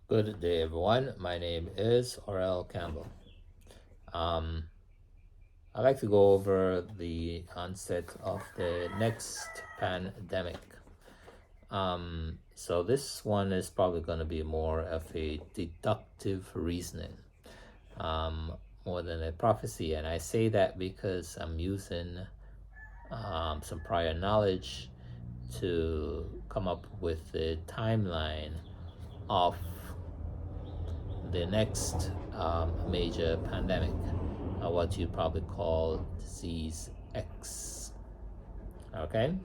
Good day, everyone. My name is Aurel Campbell. Um, I'd like to go over the onset of the next pandemic. So this one is probably going to be more of a deductive reasoning, um, more than a prophecy. And I say that because I'm using some prior knowledge to come up with the timeline of the next major pandemic, what you probably call disease X. Okay,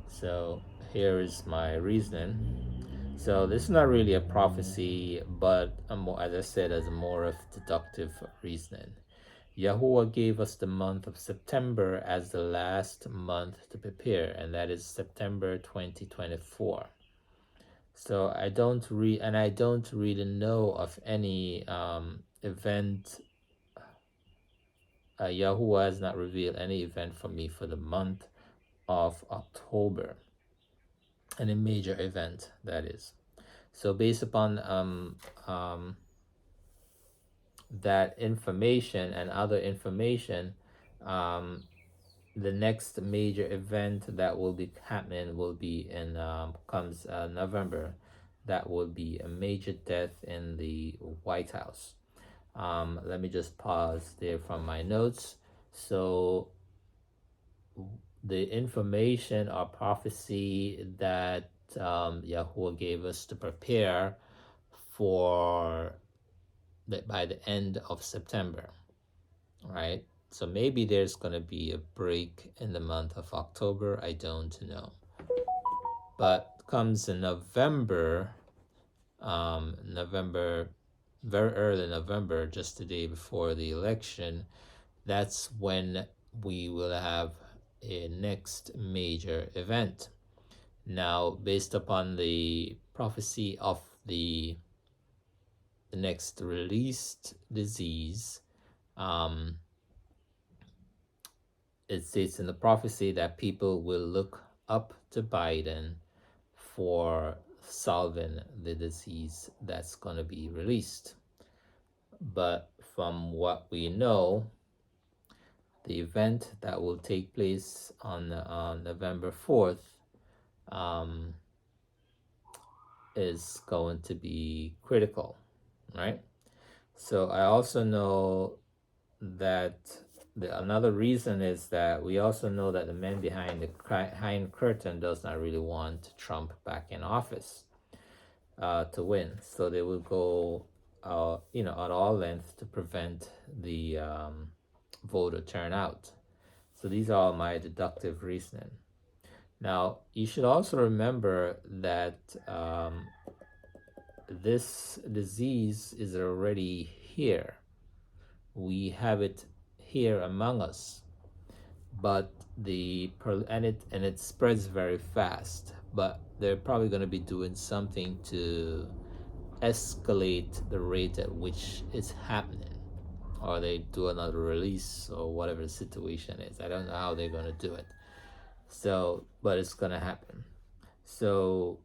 so here is my reasoning. So this is not really a prophecy, but as I said, as more of deductive reasoning. Yahuwah gave us the month of September as the last month to prepare, and that is September 2024. So I don't really know of any event. Yahoo has not revealed any event for me for the month of October, any major event that is. So based upon that information and other information, um, the next major event that will be happening will be in comes November. That will be a major death in the White House. Let me just pause there from my notes. So the information or prophecy that Yahuwah gave us to prepare for by the end of September, right? So maybe there's going to be a break in the month of October. I don't know. But comes in November, very early November, just the day before the election, that's when we will have a next major event. Now, based upon the prophecy of the next released disease, it states in the prophecy that people will look up to Biden for solving the disease that's going to be released. But from what we know, the event that will take place on November 4th is going to be critical, right? So I also know that another reason is that we also know that the man behind the curtain does not really want Trump back in office to win. So they will go, at all lengths to prevent the voter turnout. So these are all my deductive reasoning. Now, you should also remember that this disease is already here. We have it here among us, but it spreads very fast. But they're probably going to be doing something to escalate the rate at which it's happening, or they do another release or whatever the situation is. I don't know how they're going to do it. So, but it's going to happen. So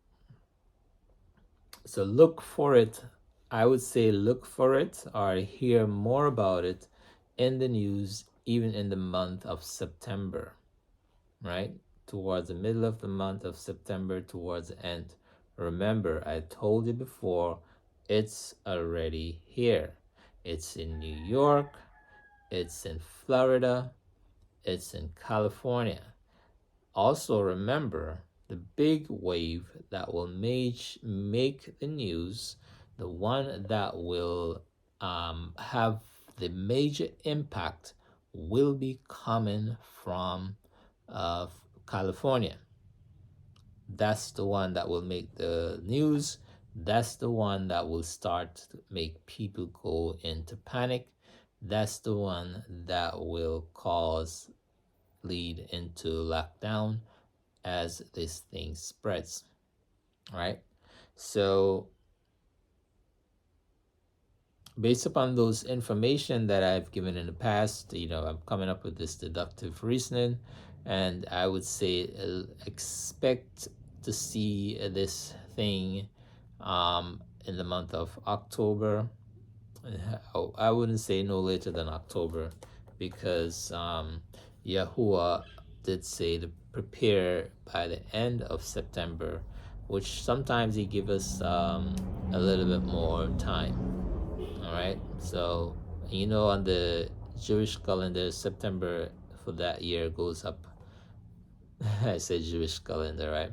look for it. I would say look for it or hear more about it in the news, even in the month of September, right? Towards the middle of the month of September, towards the end. Remember, I told you before, it's already here. It's in New York, it's in Florida, it's in California. Also remember, the big wave that will make the news, the one that will have the major impact, will be coming from California. That's the one that will make the news. That's the one that will start to make people go into panic. That's the one that will lead into lockdown as this thing spreads, right? So based upon those information that I've given in the past, I'm coming up with this deductive reasoning, and I would say expect to see this thing in the month of October. I wouldn't say no later than October, because Yahuwah did say to prepare by the end of September, which sometimes he give us a little bit more time. All right, so on the Jewish calendar, September for that year goes up. I say Jewish calendar, right?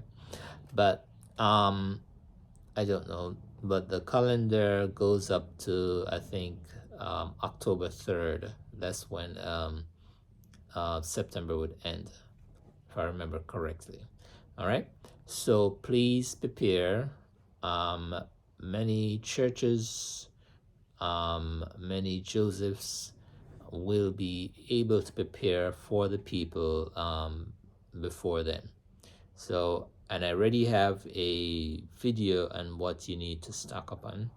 But I don't know, but the calendar goes up to, I think, October 3rd. That's when September would end, if I remember correctly. All right, so please prepare. Um, Many churches, many Josephs will be able to prepare for the people before then. So, and I already have a video on what you need to stock up on.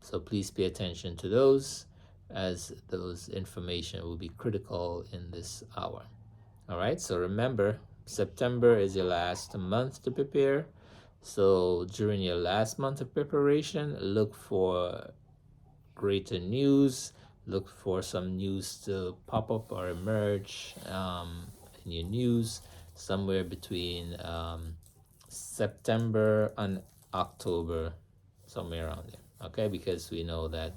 So please pay attention to those, as those information will be critical in this hour. All right, so remember, September is your last month to prepare. So during your last month of preparation, look for greater news. Look for some news to pop up or emerge in your news somewhere between September and October, somewhere around there. Okay, because we know that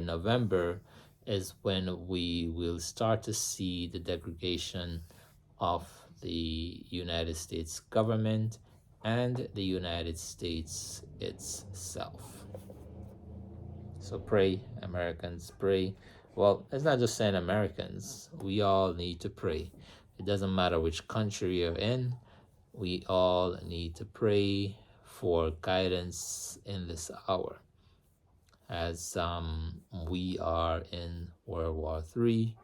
November is when we will start to see the degradation of the United States government and the United States itself. So pray, Americans, pray. Well, it's not just saying Americans. We all need to pray. It doesn't matter which country you're in. We all need to pray for guidance in this hour, as we are in World War III.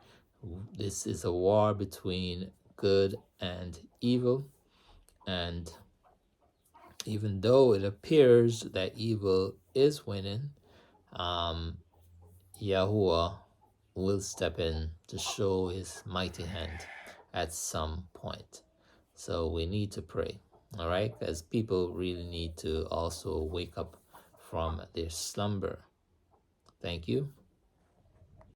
This is a war between good and evil, and even though it appears that evil is winning, Yahuwah will step in to show his mighty hand at some point. So we need to pray, all right? Because people really need to also wake up from their slumber. Thank you.